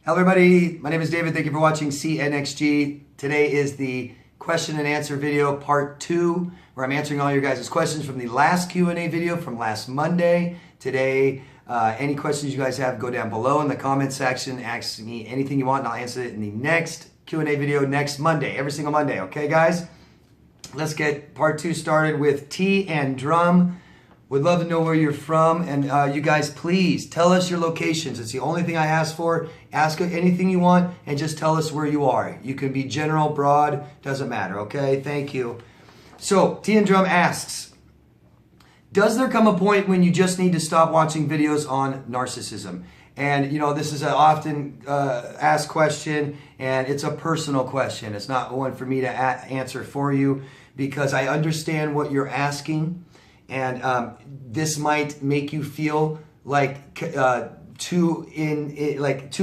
Hello everybody, my name is David. Thank you for watching CNXG. Today is the question and answer video part 2, where I'm answering all your guys' questions from the last Q&A video from last Monday. Today, any questions you guys have, go down below in the comment section, ask me anything you want and I'll answer it in the next Q&A video next Monday, every single Monday, okay guys? Let's get part 2 started with T and Drum. Would love to know where you're from, and you guys please tell us your locations. It's the only thing I ask for. Ask anything you want and just tell us where you are. You can be general, broad, doesn't matter, okay? Thank you. So T and Drum asks, does there come a point when you just need to stop watching videos on narcissism? And you know, this is an often asked question, and it's a personal question. It's not one for me to answer for you, because I understand what you're asking. And this might make you feel like too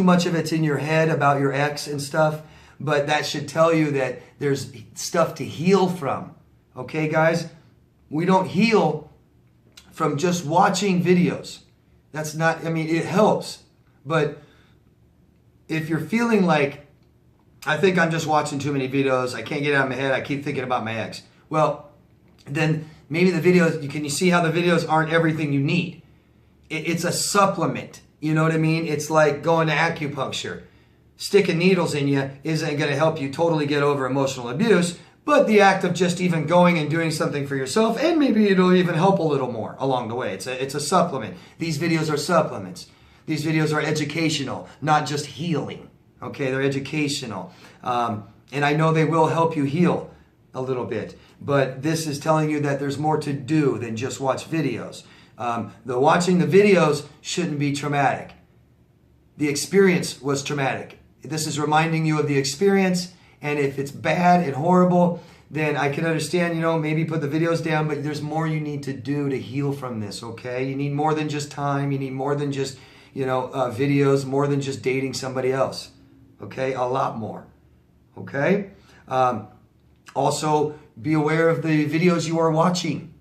much of it's in your head about your ex and stuff, but that should tell you that there's stuff to heal from. Okay, guys? We don't heal from just watching videos. That's not, I mean, it helps, but if you're feeling like, I think I'm just watching too many videos, I can't get it out of my head, I keep thinking about my ex, well, then maybe the videos, you see how the videos aren't everything you need. It's a supplement. You know what I mean? It's like going to acupuncture. Sticking needles in you isn't going to help you totally get over emotional abuse, but the act of just even going and doing something for yourself, and maybe it'll even help a little more along the way. It's a supplement. These videos are supplements. These videos are educational, not just healing. Okay, they're educational. And I know they will help you heal a little bit, but this is telling you that there's more to do than just watch videos. Watching the videos shouldn't be traumatic. The experience was traumatic. This is reminding you of the experience, and if it's bad and horrible, then I can understand, you know, maybe put the videos down, but there's more you need to do to heal from this, okay? You need more than just time. You need more than just, you know, videos, more than just dating somebody else, okay? A lot more, okay? Also, be aware of the videos you are watching,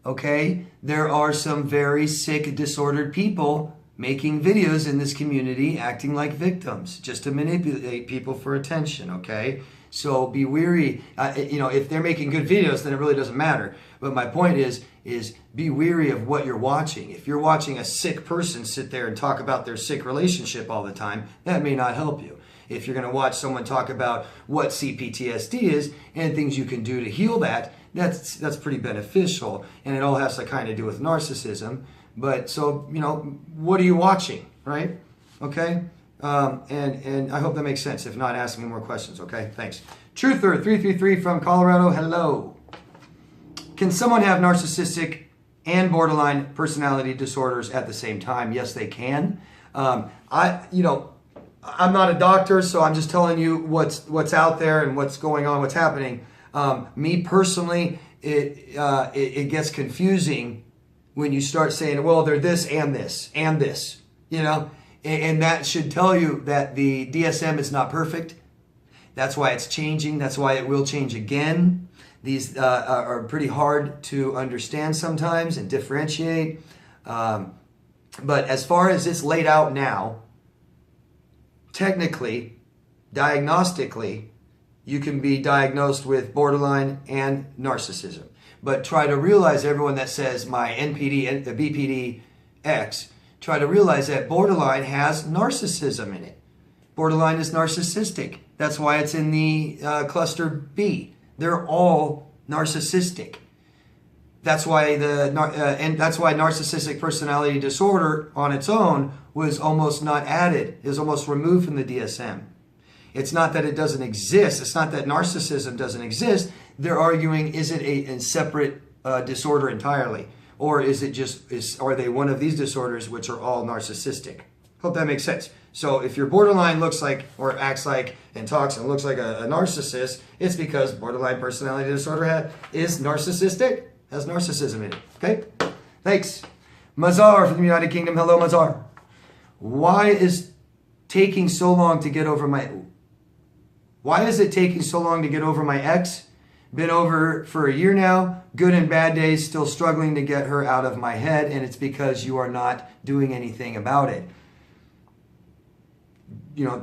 okay? There are some very sick, disordered people making videos in this community acting like victims just to manipulate people for attention, okay? So be weary. You know, if they're making good videos, then it really doesn't matter. But my point is be weary of what you're watching. If you're watching a sick person sit there and talk about their sick relationship all the time, that may not help you. If you're going to watch someone talk about what CPTSD is and things you can do to heal that, that's pretty beneficial. And it all has to kind of do with narcissism. But so, you know, what are you watching, right? Okay? And I hope that makes sense. If not, ask me more questions, okay? Thanks. Truther333 from Colorado, hello. Can someone have narcissistic and borderline personality disorders at the same time? Yes, they can. I'm not a doctor, so I'm just telling you what's out there and what's going on, what's happening. Me personally, it gets confusing when you start saying, well, they're this and this and this, you know, and that should tell you that the DSM is not perfect. That's why it's changing. That's why it will change again. These are pretty hard to understand sometimes and differentiate. But as far as it's laid out now, technically, diagnostically, you can be diagnosed with borderline and narcissism. But try to realize, everyone that says my NPD, BPD X, try to realize that borderline has narcissism in it. Borderline is narcissistic. That's why it's in the cluster B. They're all narcissistic. That's why and that's why narcissistic personality disorder on its own was almost not added. It was almost removed from the DSM. It's not that it doesn't exist. It's not that narcissism doesn't exist. They're arguing, is it a separate disorder entirely? Or is it are they one of these disorders which are all narcissistic? Hope that makes sense. So if your borderline looks like or acts like and talks and looks like a narcissist, it's because borderline personality disorder is narcissistic. Has narcissism in it. Okay? Thanks. Mazar from the United Kingdom. Hello, Mazar. Why is it taking so long to get over my ex? Been over for a year now. Good and bad days. Still struggling to get her out of my head. And it's because you are not doing anything about it.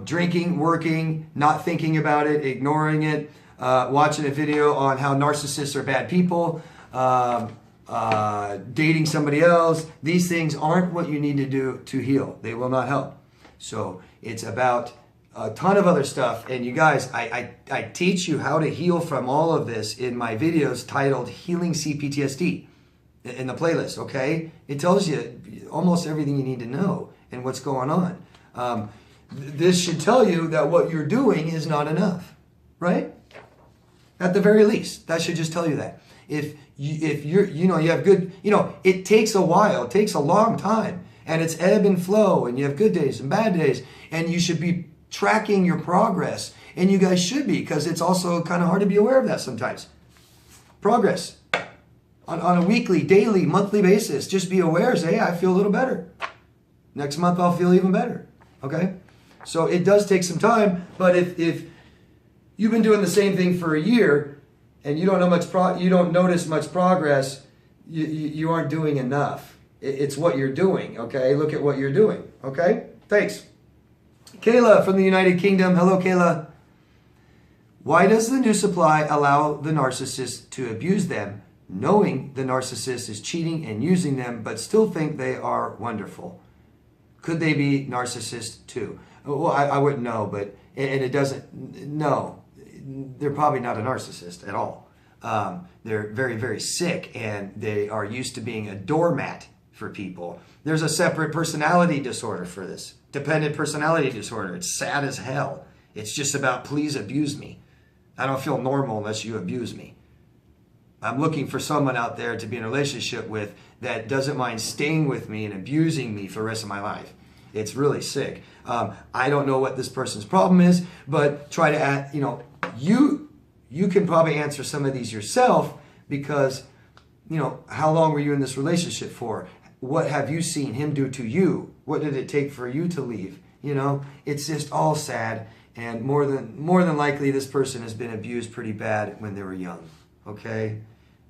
drinking, working, not thinking about it, ignoring it, watching a video on how narcissists are bad people, dating somebody else. These things aren't what you need to do to heal. They will not help. So it's about a ton of other stuff. And you guys, I teach you how to heal from all of this in my videos titled Healing CPTSD in the playlist, okay? It tells you almost everything you need to know and what's going on. This should tell you that what you're doing is not enough, right? At the very least, that should just tell you that. If you have good, it takes a while, it takes a long time, and it's ebb and flow, and you have good days and bad days, and you should be tracking your progress, and you guys should be, because it's also kind of hard to be aware of that sometimes. Progress on a weekly, daily, monthly basis. Just be aware, say, hey, I feel a little better. Next month I'll feel even better, okay? So it does take some time, but if you've been doing the same thing for a year and you don't know you don't notice much progress, you aren't doing enough. It's what you're doing, okay? Look at what you're doing, okay? Thanks. Kayla from the United Kingdom. Hello, Kayla. Why does the new supply allow the narcissist to abuse them, knowing the narcissist is cheating and using them, but still think they are wonderful? Could they be narcissists too? Well, I wouldn't know, but, and it doesn't, no, they're probably not a narcissist at all. They're very, very sick, and they are used to being a doormat for people. There's a separate personality disorder for this. Dependent personality disorder. It's sad as hell. It's just about, please abuse me. I don't feel normal unless you abuse me. I'm looking for someone out there to be in a relationship with that doesn't mind staying with me and abusing me for the rest of my life. It's really sick. I don't know what this person's problem is, but try to add, you can probably answer some of these yourself, because, how long were you in this relationship for? What have you seen him do to you? What did it take for you to leave? It's just all sad. And more than likely, this person has been abused pretty bad when they were young. Okay?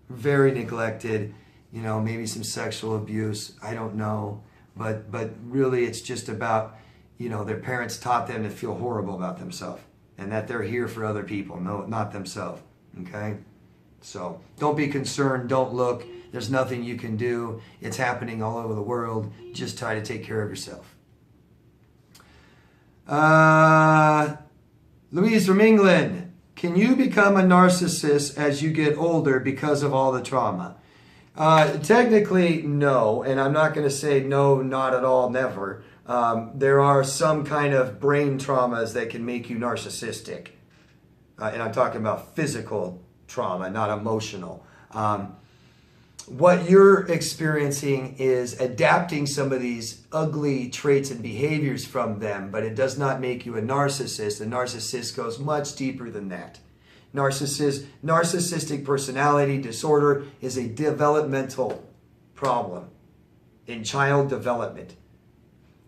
Very neglected, maybe some sexual abuse. I don't know. But really, it's just about, their parents taught them to feel horrible about themselves and that they're here for other people, no, not themselves. Okay? So don't be concerned. Don't look. There's nothing you can do. It's happening all over the world. Just try to take care of yourself. Louise from England. Can you become a narcissist as you get older because of all the trauma? Technically, no. And I'm not going to say no, not at all, never. There are some kind of brain traumas that can make you narcissistic. And I'm talking about physical trauma, not emotional. What you're experiencing is adapting some of these ugly traits and behaviors from them, but it does not make you a narcissist. A narcissist goes much deeper than that. Narcissistic personality disorder is a developmental problem in child development.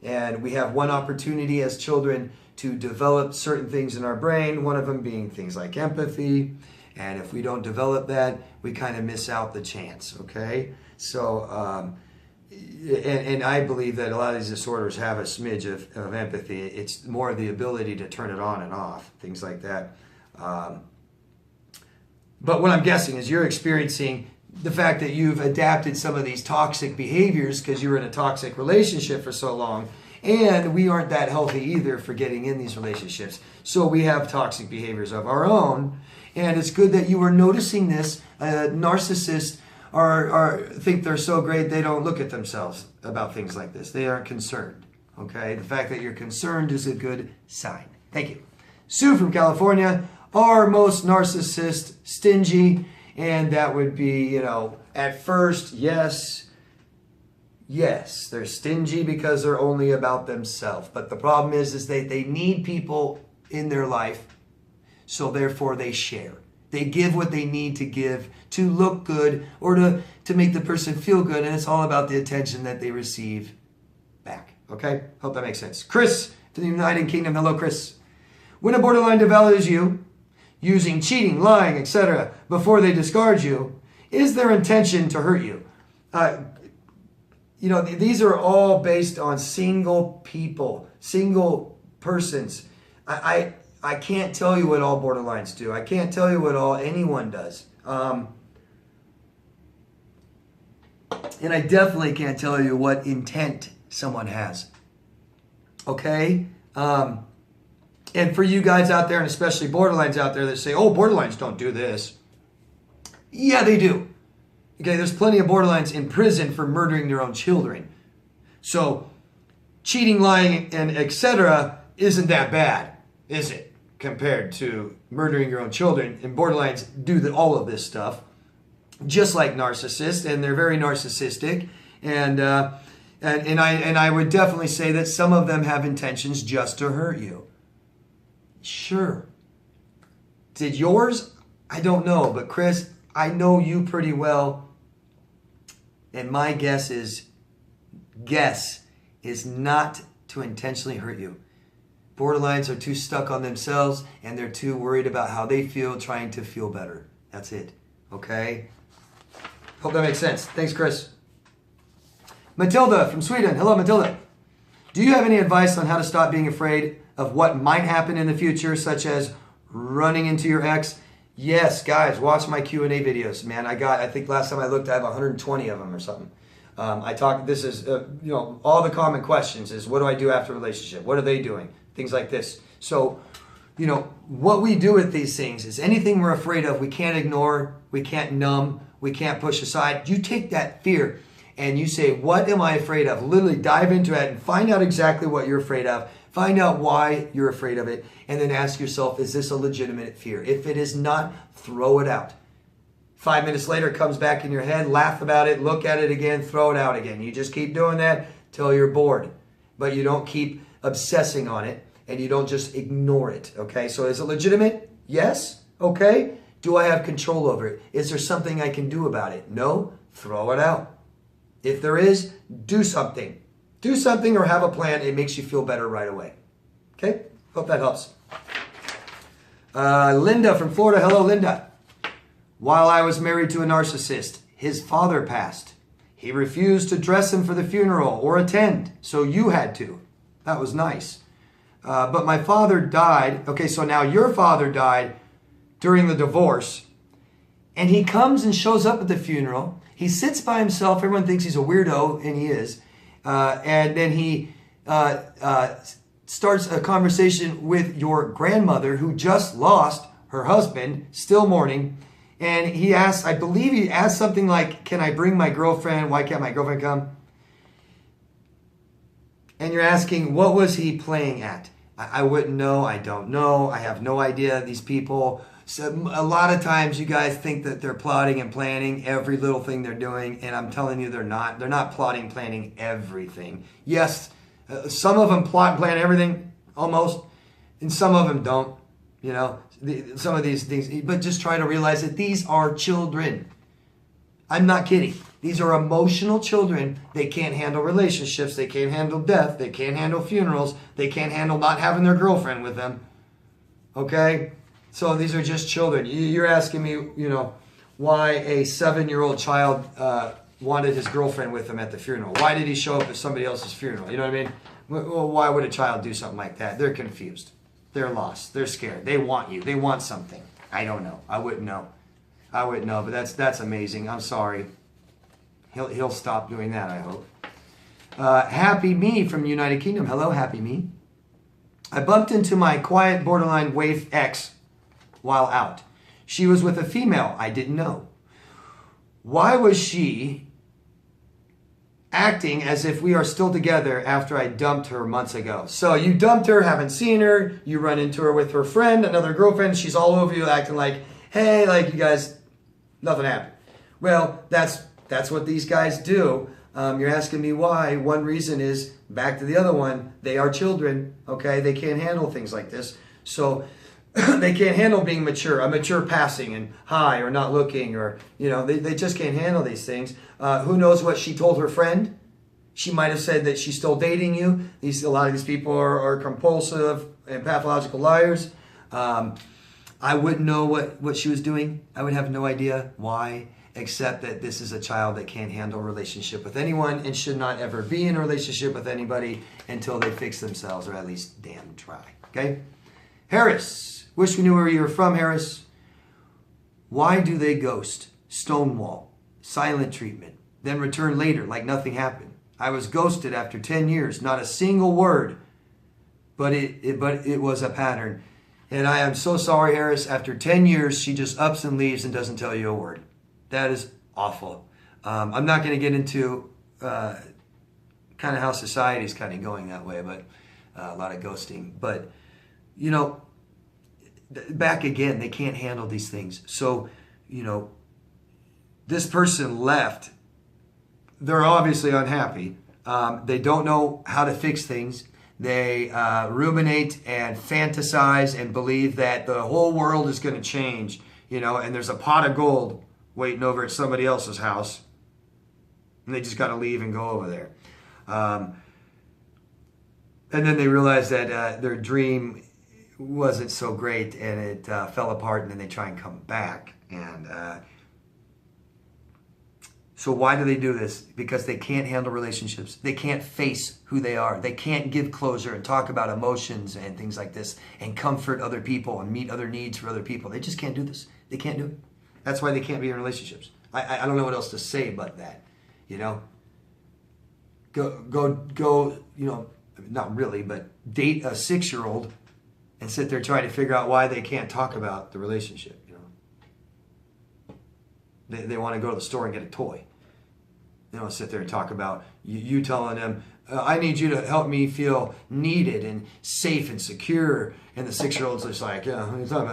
And we have one opportunity as children to develop certain things in our brain, one of them being things like empathy. And if we don't develop that, we kind of miss out the chance, okay? So, and I believe that a lot of these disorders have a smidge of empathy. It's more the ability to turn it on and off, things like that. But what I'm guessing is you're experiencing the fact that you've adapted some of these toxic behaviors because you were in a toxic relationship for so long. And we aren't that healthy either for getting in these relationships. So we have toxic behaviors of our own. And it's good that you were noticing this. Narcissists think they're so great they don't look at themselves about things like this. They aren't concerned. Okay? The fact that you're concerned is a good sign. Thank you. Sue from California. Are most narcissists stingy? And that would be, at first, yes. Yes, they're stingy because they're only about themselves. But the problem is they need people in their life, so therefore they share. They give what they need to give to look good or to make the person feel good, and it's all about the attention that they receive back. Okay? Hope that makes sense. Chris from the United Kingdom. Hello, Chris. When a borderline devalues you, using cheating, lying, etc., before they discard you, is their intention to hurt you? These are all based on single people, single persons. I can't tell you what all borderlines do. I can't tell you what all anyone does. And I definitely can't tell you what intent someone has. Okay? And for you guys out there, and especially borderlines out there that say, oh, borderlines don't do this. Yeah, they do. Okay, there's plenty of borderlines in prison for murdering their own children. So cheating, lying, and etc. isn't that bad, is it? Compared to murdering your own children. And borderlines do all of this stuff, just like narcissists, and they're very narcissistic. And I would definitely say that some of them have intentions just to hurt you. Sure. Did yours? I don't know. But Chris, I know you pretty well. And my guess is not to intentionally hurt you. Borderlines are too stuck on themselves, and they're too worried about how they feel, trying to feel better. That's it. Okay? Hope that makes sense. Thanks, Chris. Matilda from Sweden. Hello, Matilda. Do you have any advice on how to stop being afraid of what might happen in the future, such as running into your ex? Yes, guys, watch my Q&A videos, man. I think last time I looked, I have 120 of them or something. This is, all the common questions is, what do I do after a relationship? What are they doing? Things like this. So, what we do with these things is anything we're afraid of, we can't ignore, we can't numb, we can't push aside. You take that fear and you say, what am I afraid of? Literally dive into it and find out exactly what you're afraid of. Find out why you're afraid of it, and then ask yourself, is this a legitimate fear? If it is not, throw it out. 5 minutes later, it comes back in your head, laugh about it, look at it again, throw it out again. You just keep doing that till you're bored. But you don't keep obsessing on it, and you don't just ignore it, okay? So is it legitimate? Yes. Okay. Do I have control over it? Is there something I can do about it? No. Throw it out. If there is, do something. Do something or have a plan. It makes you feel better right away. Okay? Hope that helps. Linda from Florida. Hello, Linda. While I was married to a narcissist, his father passed. He refused to dress him for the funeral or attend, so you had to. That was nice. But my father died. Okay, so now your father died during the divorce, and he comes and shows up at the funeral. He sits by himself. Everyone thinks he's a weirdo, and he is. And then he starts a conversation with your grandmother, who just lost her husband, still mourning. And he asks, I believe he asked something like, can I bring my girlfriend? Why can't my girlfriend come? And you're asking, what was he playing at? I wouldn't know. I don't know. I have no idea. These people, so a lot of times you guys think that they're plotting and planning every little thing they're doing. And I'm telling you, they're not. They're not plotting, planning everything. Yes, some of them plot and plan everything, almost. And some of them don't. Some of these things. But just try to realize that these are children. I'm not kidding. These are emotional children. They can't handle relationships. They can't handle death. They can't handle funerals. They can't handle not having their girlfriend with them. Okay? So these are just children. You're asking me, why a 7-year-old child wanted his girlfriend with him at the funeral. Why did he show up at somebody else's funeral? You know what I mean? Well, why would a child do something like that? They're confused. They're lost. They're scared. They want you. They want something. I don't know. I wouldn't know. But that's amazing. I'm sorry. He'll stop doing that, I hope. Happy Me from United Kingdom. Hello, Happy Me. I bumped into my quiet borderline waif ex while out. She was with a female I didn't know. Why was she acting as if we are still together after I dumped her months ago? So you dumped her, haven't seen her, you run into her with her friend, another girlfriend, she's all over you acting like, hey, like you guys, nothing happened. Well, that's what these guys do. You're asking me why. One reason is, back to the other one, they are children, okay? They can't handle things like this. So they can't handle being mature, a mature passing and hi or not looking, or, they just can't handle these things. Who knows what she told her friend? She might have said that she's still dating you. A lot of these people are compulsive and pathological liars. I wouldn't know what she was doing. I would have no idea why. accept that this is a child that can't handle a relationship with anyone and should not ever be in a relationship with anybody until they fix themselves, or at least damn try. Okay? Harris, wish we knew where you were from, Harris. Why do they ghost, stonewall, silent treatment, then return later like nothing happened? I was ghosted after 10 years, not a single word, but it was a pattern. And I am so sorry, Harris. After 10 years, she just ups and leaves and doesn't tell you a word. That is awful. I'm not going to get into kind of how society is kind of going that way, but a lot of ghosting. But, you know, back again, they can't handle these things. So, you know, this person left. They're obviously unhappy. They don't know how to fix things. They ruminate and fantasize and believe that the whole world is going to change, you know, and there's a pot of gold waiting over at somebody else's house. And they just got to leave and go over there. And then they realize that their dream wasn't so great and it fell apart, and then they try and come back. And so why do they do this? Because they can't handle relationships. They can't face who they are. They can't give closure and talk about emotions and things like this and comfort other people and meet other needs for other people. They just can't do this. They can't do it. That's why they can't be in relationships. I don't know what else to say but that, you know. Go, you know, not really, but date a 6-year-old and sit there trying to figure out why they can't talk about the relationship, you know. They want to go to the store and get a toy. They don't sit there and talk about you telling them, I need you to help me feel needed and safe and secure. And the 6-year-old's just like, yeah, what are you talking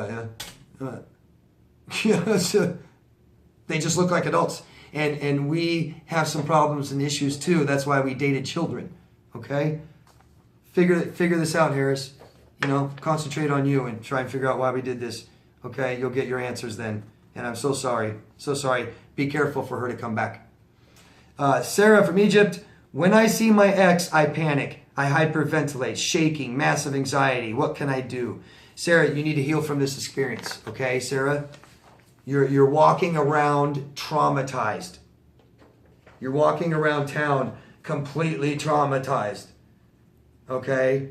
about? Yeah. They just look like adults. And we have some problems and issues too. That's why we dated children. Okay? Figure this out, Harris. You know, concentrate on you and try and figure out why we did this. Okay? You'll get your answers then. And I'm so sorry. So sorry. Be careful for her to come back. Sarah from Egypt. When I see my ex, I panic. I hyperventilate, shaking, massive anxiety. What can I do? Sarah, you need to heal from this experience. Okay, Sarah? You're walking around traumatized. You're walking around town completely traumatized. Okay?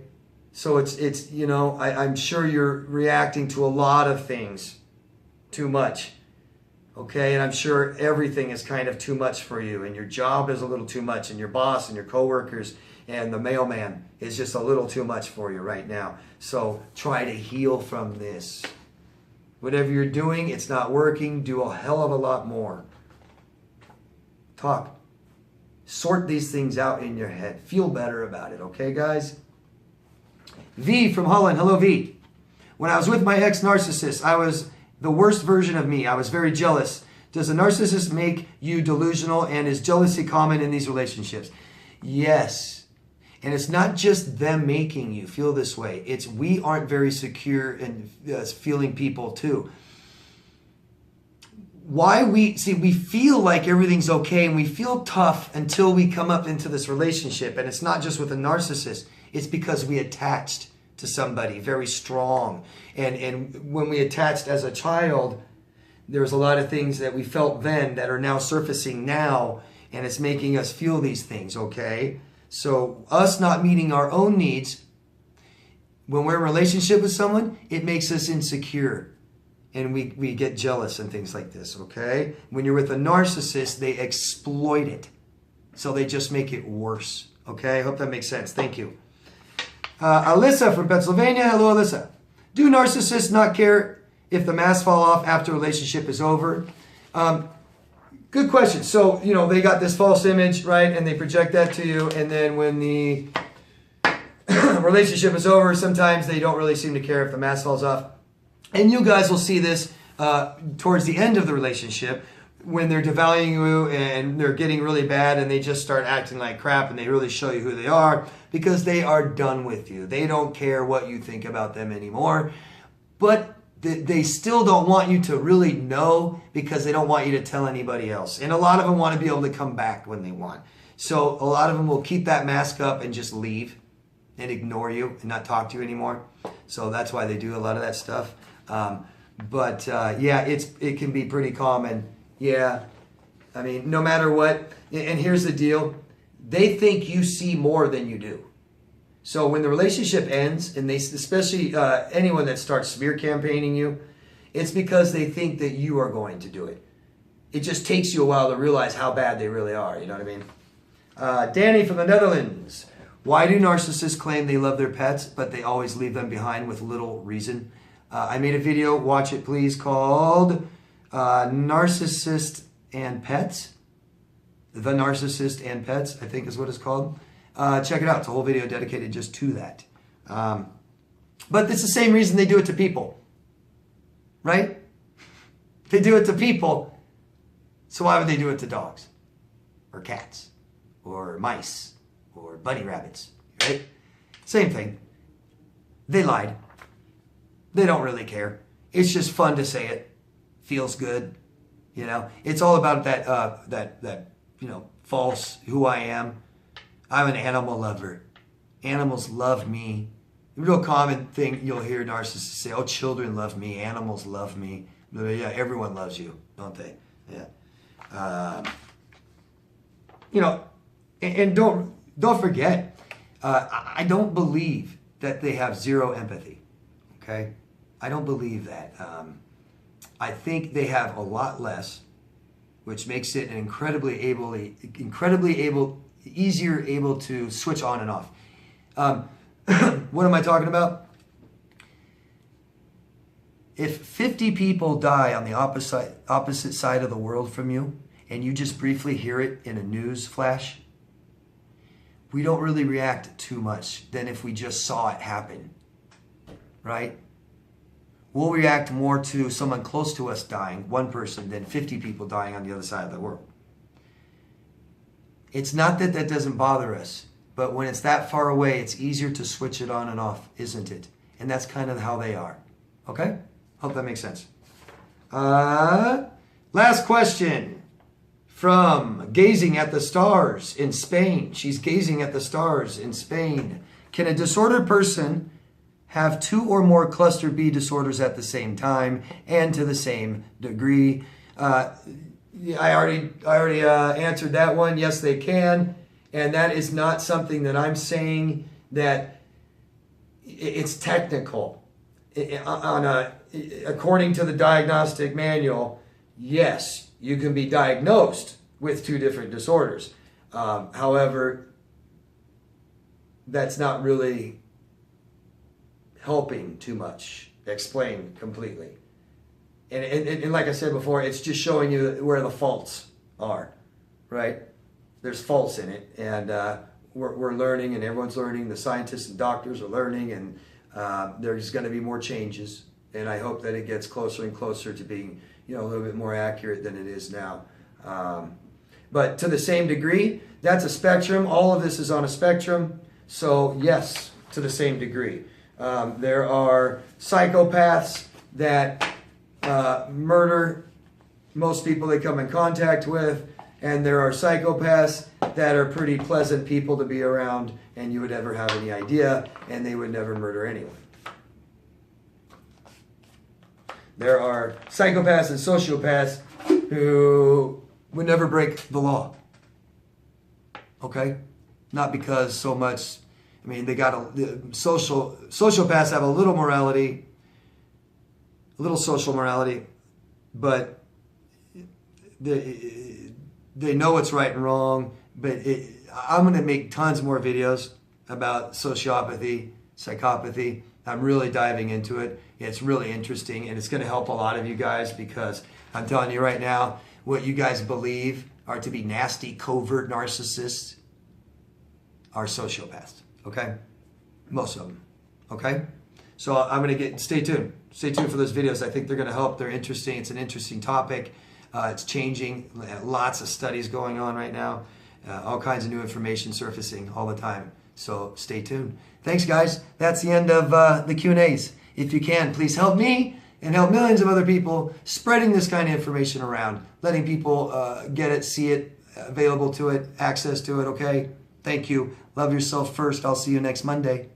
So it's you know, I'm sure you're reacting to a lot of things too much. Okay, and I'm sure everything is kind of too much for you, and your job is a little too much, and your boss and your coworkers and the mailman is just a little too much for you right now. So try to heal from this. Whatever you're doing, it's not working. Do a hell of a lot more. Talk. Sort these things out in your head. Feel better about it, okay, guys? V from Holland. Hello, V. When I was with my ex-narcissist, I was the worst version of me. I was very jealous. Does a narcissist make you delusional, and is jealousy common in these relationships? Yes. And it's not just them making you feel this way. It's we aren't very secure in feeling people too. We feel like everything's okay and we feel tough until we come up into this relationship. And it's not just with a narcissist. It's because we attached to somebody very strong. And when we attached as a child, there's a lot of things that we felt then that are now surfacing now, and it's making us feel these things, okay? So us not meeting our own needs, when we're in a relationship with someone, it makes us insecure. And we get jealous and things like this, okay? When you're with a narcissist, they exploit it. So they just make it worse, okay? I hope that makes sense. Thank you. Alyssa from Pennsylvania. Hello, Alyssa. Do narcissists not care if the masks fall off after a relationship is over? Good question. So, you know, they got this false image, right? And they project that to you. And then when the relationship is over, sometimes they don't really seem to care if the mask falls off. And you guys will see this towards the end of the relationship when they're devaluing you and they're getting really bad and they just start acting like crap and they really show you who they are because they are done with you. They don't care what you think about them anymore. But they still don't want you to really know because they don't want you to tell anybody else. And a lot of them want to be able to come back when they want. So a lot of them will keep that mask up and just leave and ignore you and not talk to you anymore. So that's why they do a lot of that stuff. Yeah, it can be pretty common. Yeah, I mean, no matter what, and here's the deal, they think you see more than you do. So when the relationship ends, and they, especially anyone that starts smear campaigning you, it's because they think that you are going to do it. It just takes you a while to realize how bad they really are, you know what I mean? Danny from the Netherlands. Why do narcissists claim they love their pets, but they always leave them behind with little reason? I made a video, watch it please, called Narcissist and Pets. The Narcissist and Pets, I think is what it's called. Check it out. It's a whole video dedicated just to that. But it's the same reason they do it to people. Right? They do it to people. So why would they do it to dogs? Or cats? Or mice? Or bunny rabbits? Right? Same thing. They lied. They don't really care. It's just fun to say it. Feels good. You know? It's all about that you know, false who I am. I'm an animal lover. Animals love me. The real common thing you'll hear narcissists say, oh, children love me, animals love me. Yeah, everyone loves you, don't they? Yeah. You know, and don't forget, I don't believe that they have zero empathy, okay? I don't believe that. I think they have a lot less, which makes it an easier able to switch on and off. What am I talking about? If 50 people die on the opposite side of the world from you, and you just briefly hear it in a news flash, we don't really react too much than if we just saw it happen, right? We'll react more to someone close to us dying, one person, than 50 people dying on the other side of the world. It's not that that doesn't bother us, but when it's that far away, it's easier to switch it on and off, isn't it? And that's kind of how they are. Okay? Hope that makes sense. Last question from Gazing at the Stars in Spain. She's gazing at the stars in Spain. Can a disordered person have 2 or more cluster B disorders at the same time and to the same degree? I already answered that one. Yes, they can. And that is not something that I'm saying that it's technical. According to the diagnostic manual, yes, you can be diagnosed with 2 different disorders. However, that's not really helping too much explain completely. And like I said before, it's just showing you where the faults are, right? There's faults in it, and we're learning, and everyone's learning. The scientists and doctors are learning, and there's going to be more changes. And I hope that it gets closer and closer to being, you know, a little bit more accurate than it is now. But to the same degree, that's a spectrum. All of this is on a spectrum. So yes, to the same degree. There are psychopaths that murder most people they come in contact with, and there are psychopaths that are pretty pleasant people to be around, and you would never have any idea, and they would never murder anyone. There are psychopaths and sociopaths who would never break the law. Okay? Not because so much, I mean, they got sociopaths have a little morality, a little social morality, but they know what's right and wrong. But I'm going to make tons more videos about sociopathy, psychopathy. I'm really diving into it. It's really interesting, and it's going to help a lot of you guys, because I'm telling you right now, what you guys believe are to be nasty, covert narcissists are sociopaths, okay? Most of them, okay? So I'm going to stay tuned. Stay tuned for those videos. I think they're going to help. They're interesting. It's an interesting topic. It's changing. Lots of studies going on right now. All kinds of new information surfacing all the time. So stay tuned. Thanks, guys. That's the end of the Q&As. If you can, please help me and help millions of other people spreading this kind of information around, letting people get it, see it, available to it, access to it, okay? Thank you. Love yourself first. I'll see you next Monday.